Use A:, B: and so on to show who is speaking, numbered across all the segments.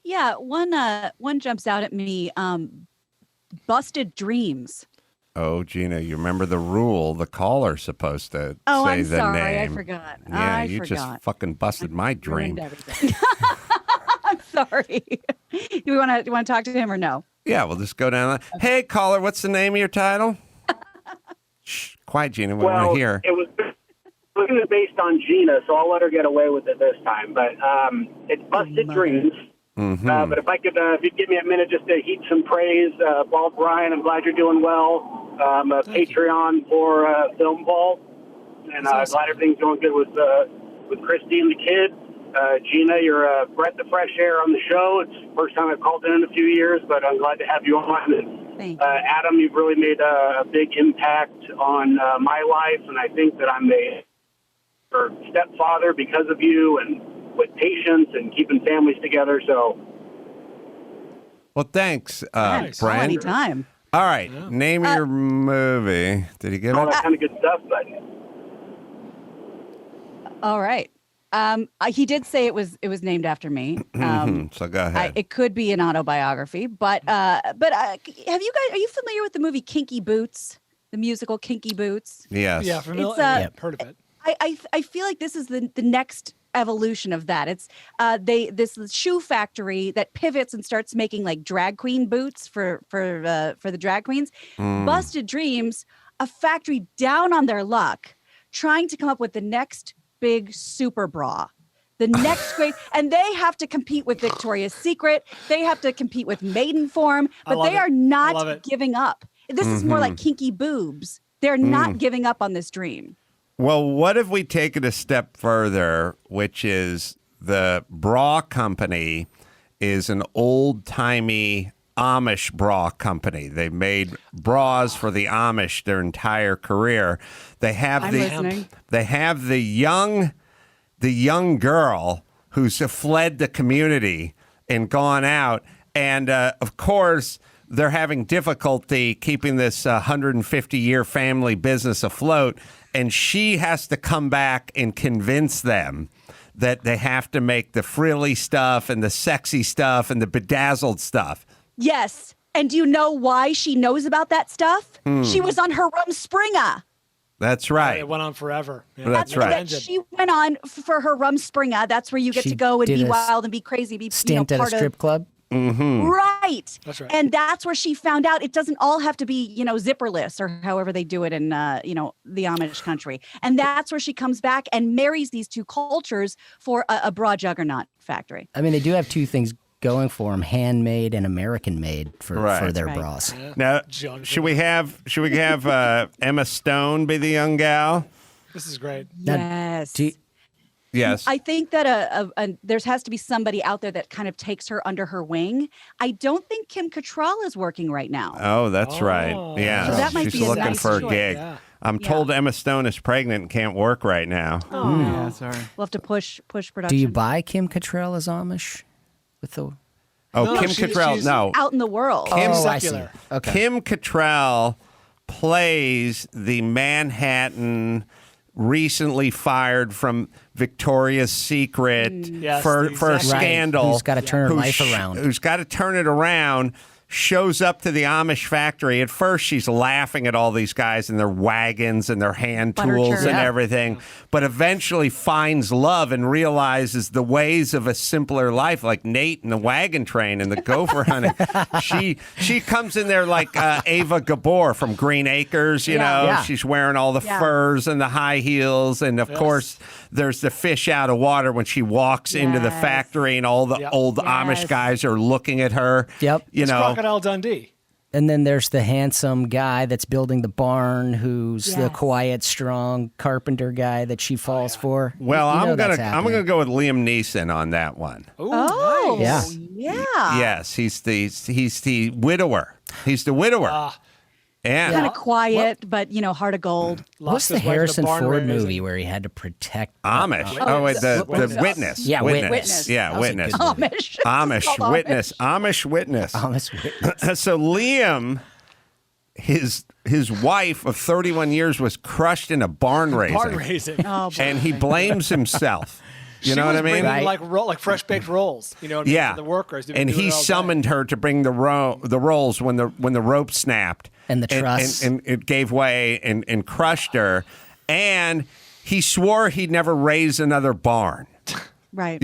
A: Yeah, one jumps out at me. Busted Dreams.
B: Oh, Gina, you remember the rule? The caller's supposed to
A: Oh,
B: say
A: I'm
B: the
A: sorry,
B: name.
A: I forgot.
B: Yeah,
A: I
B: you
A: forgot.
B: just fucking busted my dream.
A: Ruined everything. I'm sorry. Do you want to talk to him or no?
B: Yeah, we'll just go down. Hey, caller, what's the name of your title? Shh, quiet, Gina. We want to hear.
C: It was based on Gina, so I'll let her get away with it this time. But it's Busted Dreams.
B: Mm-hmm.
C: But if you'd give me a minute just to heap some praise, Bald Brian, I'm glad you're doing well. A Patreon for Film Vault, and glad everything's going good with Christy and the kids. Gina, you're a breath of fresh air on the show. It's the first time I've called in a few years, but I'm glad to have you on. And,
A: Thank you.
C: Adam, you've really made a big impact on my life, and I think that I'm a stepfather because of you and with patience and keeping families together. So,
B: Well, thanks,
A: Brent.
B: Brent.
A: Anytime.
B: All right, name your movie. Did he get
C: all
B: it?
C: that kind of good stuff. But
A: All right. He did say it was named after me.
B: So go ahead.
A: It could be an autobiography, but have you guys? Are you familiar with the movie Kinky Boots? The musical Kinky Boots.
B: Yes.
D: Yeah, familiar.
A: It's,
D: Heard of it.
A: I feel like this is the next evolution of that. It's this shoe factory that pivots and starts making like drag queen boots for the drag queens. Busted Dreams, a factory down on their luck, trying to come up with the next big super bra. The next great, and they have to compete with Victoria's Secret. They have to compete with Maidenform, but they are not giving up. This is more like Kinky Boobs. They're not giving up on this dream.
B: Well, what if we take it a step further, which is the bra company is an old-timey Amish bra company. They've made bras for the Amish their entire career. They have the young girl who's fled the community and gone out, and of course they're having difficulty keeping this 150-year family business afloat, and she has to come back and convince them that they have to make the frilly stuff and the sexy stuff and the bedazzled stuff.
A: Yes. And do you know why she knows about that stuff? She was on her Rumspringa.
B: That's right.
D: It went on forever. Yeah.
B: That's right.
A: She went on for her Rumspringa. That's where you get to go and be wild and be crazy. Be
E: stint at a strip club.
B: Mm-hmm.
A: Right.
D: That's right.
A: And that's where she found out it doesn't all have to be, zipperless or however they do it in, the Amish country. And that's where she comes back and marries these two cultures for a bra juggernaut factory.
E: I mean, they do have two things going for them: handmade and American made for their bras.
D: Yeah.
B: Now, should we have Emma Stone be the young gal?
D: This is great.
A: Yes.
B: Yes.
A: I think that there has to be somebody out there that kind of takes her under her wing. I don't think Kim Cattrall is working right now.
B: Oh, that's right. Yeah.
A: So that might
B: She's
A: be a
B: looking
A: nice
B: for a
A: choice.
B: gig.
D: Yeah.
B: I'm told Emma Stone is pregnant and can't work right now.
A: Oh,
F: Yeah, sorry.
A: We'll have to push production.
E: Do you buy Kim Cattrall as Amish? With the
B: Oh,
D: No,
B: Kim Cattrall.
D: she's
B: No.
A: out in the world?
B: Kim
D: secular.
E: I see. Okay.
B: Kim Cattrall plays the Manhattan recently fired from Victoria's Secret
D: Yes,
B: for a
D: exactly.
B: scandal.
E: Who's got to turn her life around.
B: Who's got to turn it around. Shows up to the Amish factory. At first, she's laughing at all these guys and their wagons and their hand
A: Butter
B: tools
A: churn.
B: and
A: Yeah.
B: everything, but eventually finds love and realizes the ways of a simpler life, like Nate and the wagon train and the gopher hunting. She comes in there like Ava Gabor from Green Acres, you know.
E: Yeah.
B: She's wearing all the furs and the high heels, and of course, there's the fish out of water when she walks into the factory, and all the old Amish guys are looking at her.
E: Yep.
B: You know.
D: Crocodile Dundee.
E: And then there's the handsome guy that's building the barn, who's the quiet, strong carpenter guy that she falls for.
B: Well,
E: You know
B: I'm
E: that's
B: gonna
E: happening.
B: go with Liam Neeson on that one.
D: Ooh,
A: Oh,
D: nice.
E: Yeah.
B: Yes, he's the widower. He's the widower. And
A: kind of quiet, but heart of gold.
E: What's
D: Lost
E: the
D: his wife in a
E: Harrison
D: barn
E: Ford
D: raising.
E: movie where he had to protect
B: Amish.
A: Witness.
B: The
D: Witness.
B: witness.
E: Yeah,
B: witness.
A: Witness.
B: Yeah,
E: That was a
B: witness.
E: good movie.
A: Amish.
B: Amish
A: It's called
B: witness. Amish witness.
E: Amish witness?
B: So Liam, his wife of 31 years was crushed in a barn raising.
D: Barn raising.
A: Oh, boy.
B: And he blames himself. You know what I mean?
D: Bringing, like fresh baked rolls, for the workers.
B: And he summoned her to bring the rolls when the rope snapped
E: and the truss
B: and it gave way and crushed her. And he swore he'd never raise another barn.
A: Right.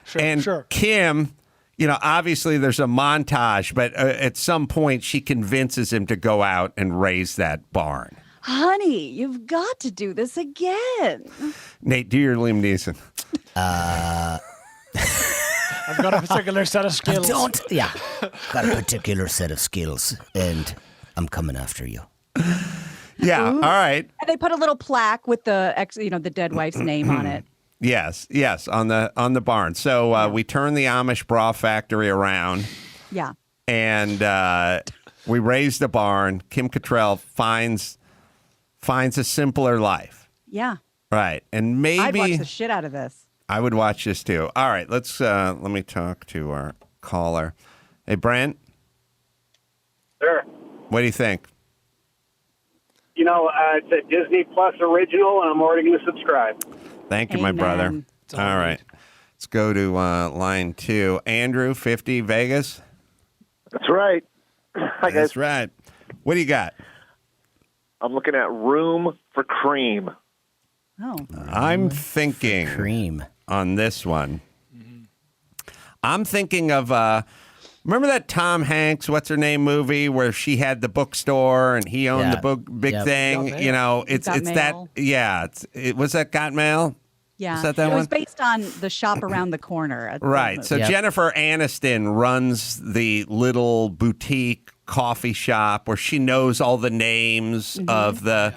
B: Sure. Kim, obviously there's a montage, but at some point she convinces him to go out and raise that barn.
A: Honey, you've got to do this again.
B: Nate, do your Liam Neeson.
D: I've got a particular set of skills.
E: Got a particular set of skills, and I'm coming after you.
B: Yeah, all right.
A: And they put a little plaque with the dead wife's name on it.
B: Yes, on the barn. So we turn the Amish bra factory around.
A: Yeah.
B: And we raise the barn. Kim Cattrall finds a simpler life.
A: Yeah.
B: Right. And maybe
A: I'd watch the shit out of this.
B: I would watch this too. All right, let me talk to our caller. Hey, Brent.
C: Sure.
B: What do you think?
C: It's a Disney Plus original, and I'm already going to subscribe.
B: Thank you, my brother. All right. Let's go to line 2. Andrew, 50, Vegas.
F: That's right. Hi, guys.
B: That's right. What do you got?
F: I'm looking at Room for Cream.
A: Oh.
B: I'm thinking
E: Cream
B: on this one. I'm thinking of remember that Tom Hanks, what's her name movie where she had the bookstore and he owned the big thing. It's that. Yeah, was that Got Mail?
A: Yeah,
B: is that one?
A: It was based on the shop around the corner.
B: Right. So Jennifer Aniston runs the little boutique coffee shop where she knows all the names of the,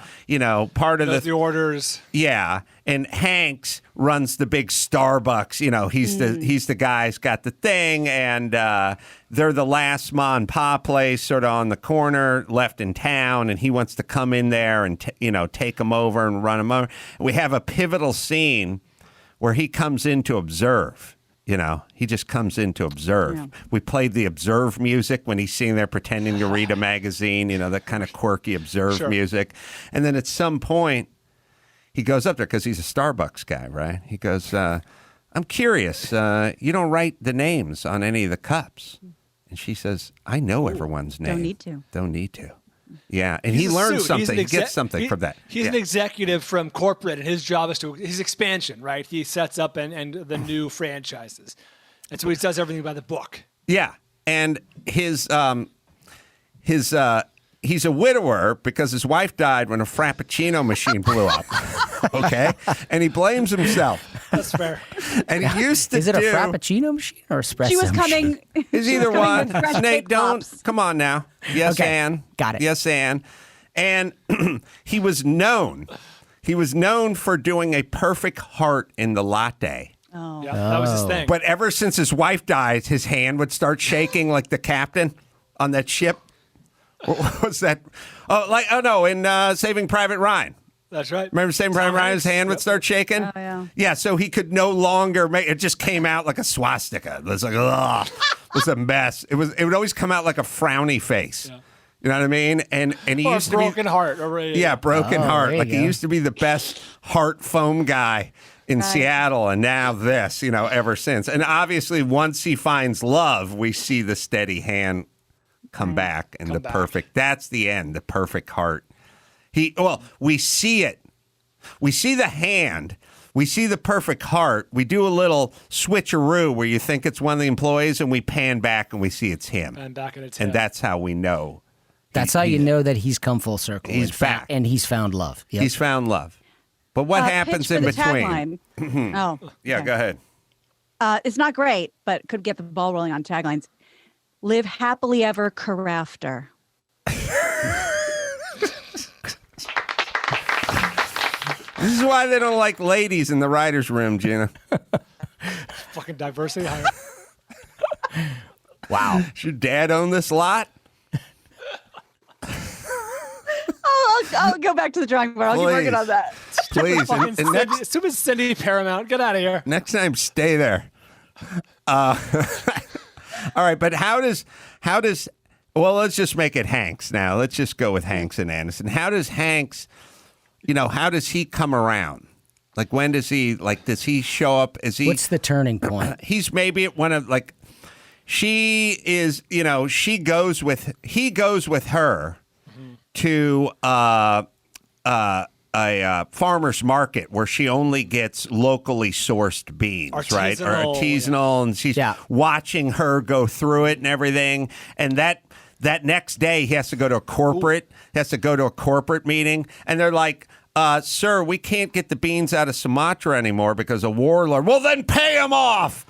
B: part of
D: the orders.
B: Yeah. And Hanks runs the big Starbucks. He's the guy who's got the thing, and they're the last ma and pa place sort of on the corner left in town, and he wants to come in there and take them over and run them over. We have a pivotal scene where he comes in to observe. He just comes in to observe. Yeah. We played the observe music when he's sitting there pretending to read a magazine, that kind of quirky observe music. And then at some point, he goes up there because he's a Starbucks guy, right? He goes, I'm curious. You don't write the names on any of the cups. And she says, I know everyone's name. Don't need to. Yeah, and he learns something. He gets something from that.
D: He's an executive from corporate, and his job is his expansion, right? He sets up and the new franchises. And so he does everything by the book.
B: Yeah, and he's a widower because his wife died when a Frappuccino machine blew up. Okay, and he blames himself.
D: That's fair.
B: And he used to
E: Is it a Frappuccino machine or espresso?
A: She was coming.
B: Is either one. Nate, don't. Come on now. Yes,
E: okay.
B: Ann.
E: Got it.
B: Yes, Ann. And he was known. He was known for doing a perfect heart in the latte.
A: Oh.
D: Yeah, that was his thing.
B: But ever since his wife died, his hand would start shaking like the captain on that ship. What was that? In Saving Private Ryan.
D: That's right.
B: Remember Saving Private Ryan's hand would start shaking?
A: Oh, yeah.
B: Yeah, so he could no longer make it. Just came out like a swastika. It was like, ugh. It was a mess. It would always come out like a frowny face. Yeah. You know what I mean? And he used to be
D: broken heart.
B: Broken heart. Like
E: he
B: he used to be the best heart foam guy in Seattle, and now this, ever since. And obviously, once he finds love, we see the steady hand come back and perfect. That's the end, the perfect heart. We see it. We see the hand. We see the perfect heart. We do a little switcheroo where you think it's one of the employees, and we pan back and we see it's him.
D: And back in its
B: And that's how we know.
E: That's how you know that he's come full circle.
B: He's back.
E: And he's found love. Yep.
B: He's found love. But what happens in between?
A: Oh.
B: Yeah,
A: okay.
B: go ahead.
A: It's not great, but could get the ball rolling on taglines. Live happily ever hereafter.
B: This is why they don't like ladies in the writer's room, Gina.
D: Fucking diversity.
B: Wow. Does your dad own this lot?
A: I'll go back to the drawing board. I'll keep working on that.
B: Please. And
D: Stupid Cindy Paramount. Get out of here.
B: next time, stay there. All right, but how does well, let's just make it Hanks now. Let's just go with Hanks and Aniston. How does Hanks, how does he come around? Like when does he show up? Is he?
E: What's the turning point?
B: He's maybe at one of like. She is, he goes with her to a farmer's market where she only gets locally sourced beans, right? Or artisanal, and she's watching her go through it and everything. And that next day, he has to go to a corporate. He has to go to a corporate meeting, and they're like, "Sir, we can't get the beans out of Sumatra anymore because a warlord." Well, then pay him off.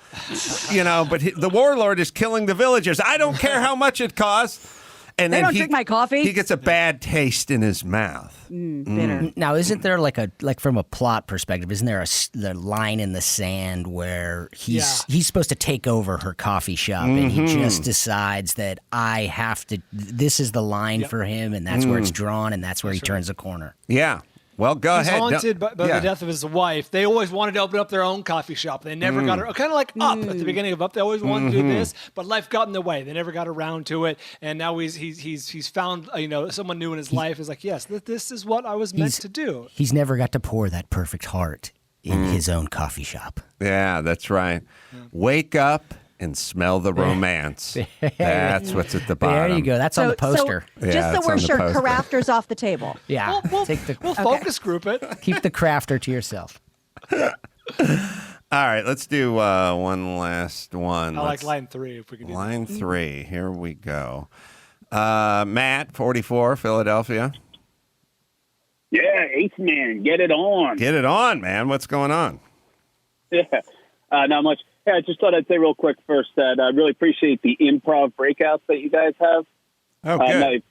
B: But the warlord is killing the villagers. I don't care how much it costs. And
A: they
B: then
A: don't drink my coffee.
B: He gets a bad taste in his mouth.
A: Bitter.
E: Now, isn't there like from a plot perspective, isn't there the line in the sand where he's supposed to take over her coffee shop and he just decides that I have to, this is the line for him, and that's where it's drawn, and that's where he turns the corner.
B: Yeah. Well, go
D: He's
B: ahead.
D: haunted by the death of his wife. They always wanted to open up their own coffee shop. They never got it. Kind of like Up at the beginning of Up. They always wanted to do this, but life got in the way. They never got around to it. And now he's found someone new in his life. Is like, yes, this is what I was meant to do.
E: He's never got to pour that perfect heart in his own coffee shop.
B: Yeah, that's right. Wake up and smell the romance. That's what's at the bottom.
E: There you go. That's on the poster.
A: Just so we're sure, crafters off the table.
E: Yeah.
D: We'll focus group it.
E: Keep the crafter to yourself.
B: All right, let's do one last one.
D: I like line 3 if we can do
B: line 3. Here we go. Matt, 44, Philadelphia.
G: Yeah, Ace Man, get it on.
B: Get it on, man. What's going on?
G: Yeah, not much. Yeah, I just thought I'd say real quick first that I really appreciate the improv breakouts that you guys have.
B: Oh, good.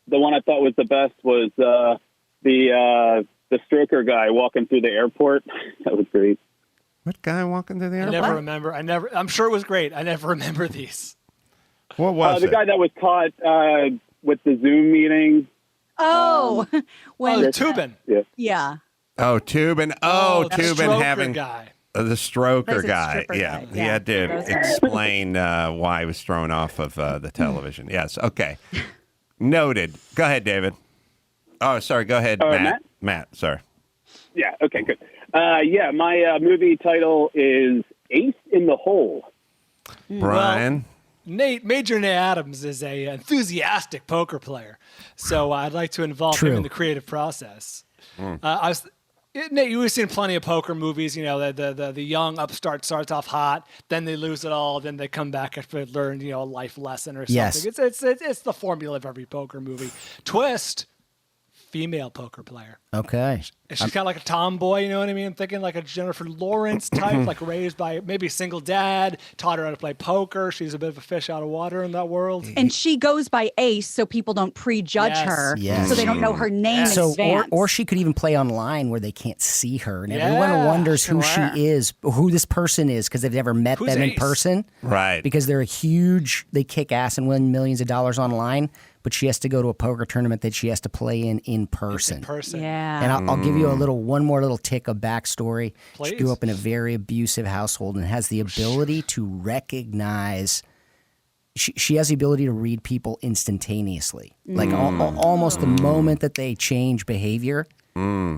G: The one I thought was the best was the stroker guy walking through the airport. That was great.
B: What guy walking through the airport?
D: I never remember. I'm sure it was great. I never remember these.
B: What was
G: the
B: it?
G: guy that was caught with the Zoom meeting.
A: Oh, when
D: Tubin.
A: Yeah.
B: Oh, Tubin. Oh,
D: the
B: Tubin
D: stroker
B: having
D: guy.
B: The stroker
A: Basic
B: guy.
A: stripper
B: Yeah.
A: guy.
B: He had to
A: That was good.
B: explain why he was thrown off of the television. Yes. Okay. Noted. Go ahead, David. Oh, sorry. Go ahead, Matt. Matt, sorry.
G: Yeah. Okay. Good. My movie title is Ace in the Hole.
B: Brian.
D: Major Nate Adams is a enthusiastic poker player, so I'd like to involve him in the creative process. Nate, you've seen plenty of poker movies. The young upstart starts off hot, then they lose it all, then they come back after they learn a life lesson or something.
E: Yes.
D: It's the formula of every poker movie. Twist, female poker player.
E: Okay.
D: And she's kind of like a tomboy, you know what I mean? I'm thinking like a Jennifer Lawrence type, like raised by maybe a single dad, taught her how to play poker. She's a bit of a fish out of water in that world.
A: And she goes by Ace, so people don't prejudge her, so they don't know her name in advance.
E: Or she could even play online where they can't see her, and everyone wonders who she is, who this person is, because they've never met them in person.
B: Right.
E: Because they kick ass and win millions of dollars online, but she has to go to a poker tournament that she has to play in person.
A: Yeah.
E: And I'll give you one more little tick of backstory.
D: Please.
E: She grew up in a very abusive household and has the ability to recognize. She has the ability to read people instantaneously, like almost the moment that they change behavior.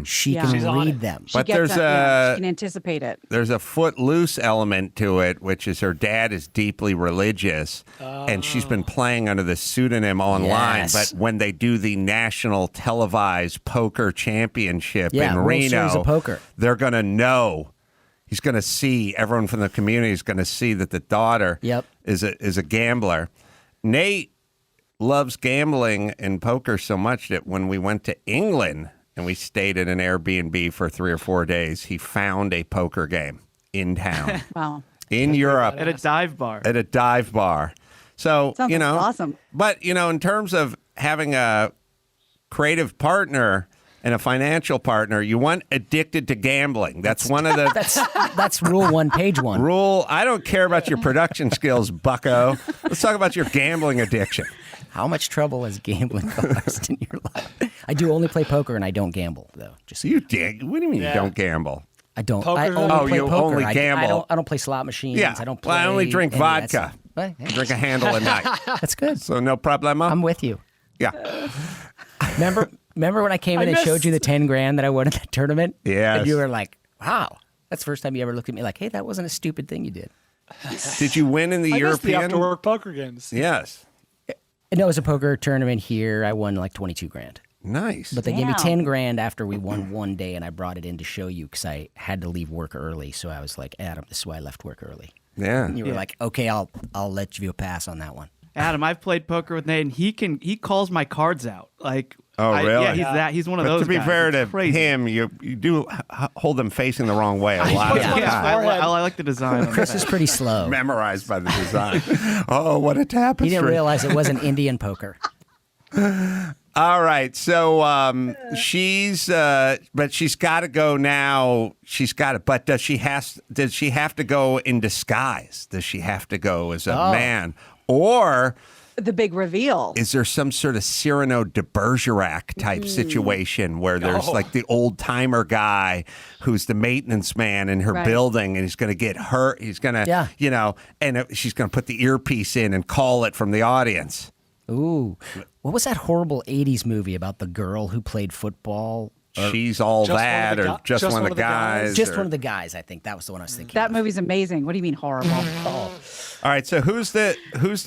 E: She can read them.
B: But
A: she can anticipate it.
B: There's a footloose element to it, which is her dad is deeply religious, and she's been playing under the pseudonym online.
E: Yes.
B: But when they do the national televised poker championship in
E: World Series
B: Reno,
E: of Poker.
B: they're going to know. He's going to see, everyone from the community is going to see that the daughter is a gambler. Nate loves gambling and poker so much that when we went to England and we stayed at an Airbnb for 3 or 4 days, he found a poker game in town.
A: Wow.
B: In Europe.
H: At a dive bar.
B: At a dive bar. So,
A: Sounds awesome.
B: But, in terms of having a creative partner and a financial partner, you want addicted to gambling. That's one of the...
E: That's rule 1, page 1.
B: I don't care about your production skills, bucko. Let's talk about your gambling addiction.
E: How much trouble has gambling caused in your life? I do only play poker and I don't gamble, though. Just
B: What do you mean you don't gamble?
E: I don't.
D: Poker,
E: I only play
B: you
E: poker.
B: only gamble.
E: I don't play slot machines.
B: Yeah.
E: I don't play.
B: I only drink
E: any of that
B: vodka.
E: stuff. But, hey,
B: Drink a handle a night.
E: that's good.
B: So no problema?
E: I'm with you.
B: Yeah.
E: Remember Remember when I came in and showed you the 10 grand that I won at that tournament?
B: Yes.
E: And you were like, wow. That's the first time you ever looked at me like, hey, that wasn't a stupid thing you did.
B: Did you win in the
D: I missed the
B: European?
D: after-work poker games.
B: Yes.
E: No, it was a poker tournament here. I won like 22 grand.
B: Nice.
E: But they gave me
A: Damn.
E: 10 grand after we won one day, and I brought it in to show you because I had to leave work early. So I was like, Adam, this is why I left work early.
B: Yeah.
E: And you were like, okay, I'll let you pass on that one.
H: Adam, I've played poker with Nate, and he calls my cards out. Like,
B: Oh, really?
H: Yeah, he's one of
B: But
H: those
B: to be
H: guys.
B: fair
H: It's
B: to
H: crazy.
B: him, you do hold them facing the wrong way a lot of
H: Yeah,
B: the
H: yeah,
B: time.
H: I like the design. on
E: Chris
H: that.
E: is pretty slow.
B: Memorized by the design. Oh, what a tapestry.
E: He didn't realize it wasn't Indian poker.
B: All right. So but she's got to go now. But does she have to go in disguise? Does she have to go as a man? Or
A: The big reveal.
B: is there some sort of Cyrano de Bergerac type situation where there's like the old timer guy who's the maintenance man in her
A: Right.
B: building and he's going to get hurt? He's going to, and she's going to put the earpiece in and call it from the audience.
E: Ooh. What was that horrible 80s movie about the girl who played football?
B: She's all
D: Just one of
B: that,
D: the
B: or
D: gu-
B: just one of the guys.
E: Just
B: or-
E: one of the guys, I think. That was the one I was thinking.
A: That
E: of.
A: movie's amazing. What do you mean horrible?
B: All right, so who's the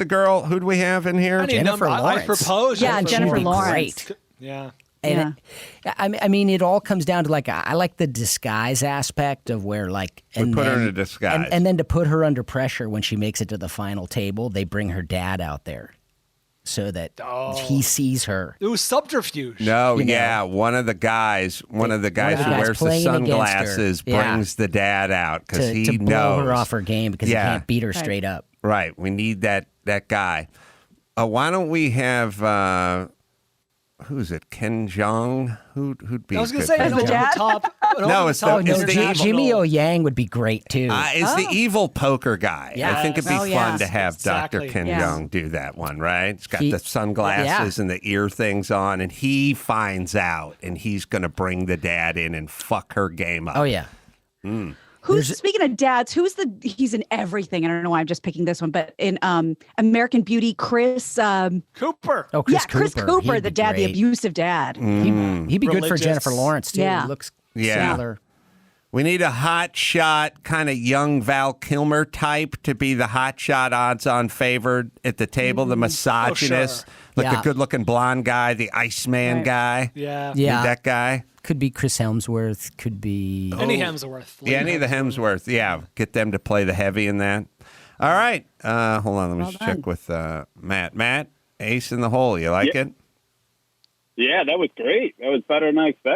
B: girl? Who do we have in here?
D: I need a
E: Jennifer
D: number. I
E: Lawrence.
D: propose.
A: Yeah, Jennifer
E: She'd be
A: Lawrence.
E: great.
D: Yeah.
E: And I mean, it all comes down to like I like the disguise aspect of where like
B: We put her in a disguise.
E: and then to put her under pressure when she makes it to the final table, they bring her dad out there so that he sees her.
D: It was subterfuge.
B: No,
E: you know.
B: yeah, one of the guys who
E: guys
B: wears the
E: playing against her.
B: sunglasses
E: Yeah.
B: brings the dad out because
E: To,
B: he
E: to blow
B: knows
E: her off her game because
B: Yeah.
E: he can't beat her straight up.
B: Right, we need that guy. Why don't we have who's it? Ken Jeong? Who'd be?
D: I was going to
B: good
D: say,
B: for
D: an
A: the
B: that?
A: dad?
D: over-the-top.
B: No, it's the-
E: Oh no,
B: it's the
E: Jimmy O Yang would be great too.
B: It's the evil poker guy. I
E: Yes.
B: think it'd be
A: Oh,
B: fun
A: yeah.
B: to have
D: Exactly.
B: Dr. Ken
A: Yeah.
B: Jeong do that one, right? He's got
E: He-
B: the sunglasses and the ear things on, and he finds out, and he's going to bring the dad in and fuck her game up.
E: Oh yeah.
A: Who's speaking of dads? He's in everything. I don't know why I'm just picking this one, but in American Beauty, Chris.
D: Cooper.
E: Oh, Chris
A: Chris
E: Cooper.
A: Cooper,
E: He'd
A: the
E: be
A: dad, the
E: great.
A: abusive dad.
E: He'd be good for
D: Religious.
E: Jennifer Lawrence too.
A: Yeah.
E: He looks
B: Yeah.
E: similar.
B: We need a hot shot, kind of young Val Kilmer type to be the hot shot odds-on favored at the table, the misogynist, like
E: Yeah.
B: the good-looking blonde guy, the Iceman
A: Right.
B: guy.
D: Yeah.
E: Yeah.
B: Need that guy.
E: Could be Chris Helmsworth. Could be.
D: Any Hemsworth.
B: Yeah, any of the Hemsworth. Yeah, get them to play the heavy in that. All right. Hold on. Let me
A: Well
B: just
A: done.
B: check with Matt. Matt, ace in the hole. You like it?
G: Yeah, that was great. That was better than I expected.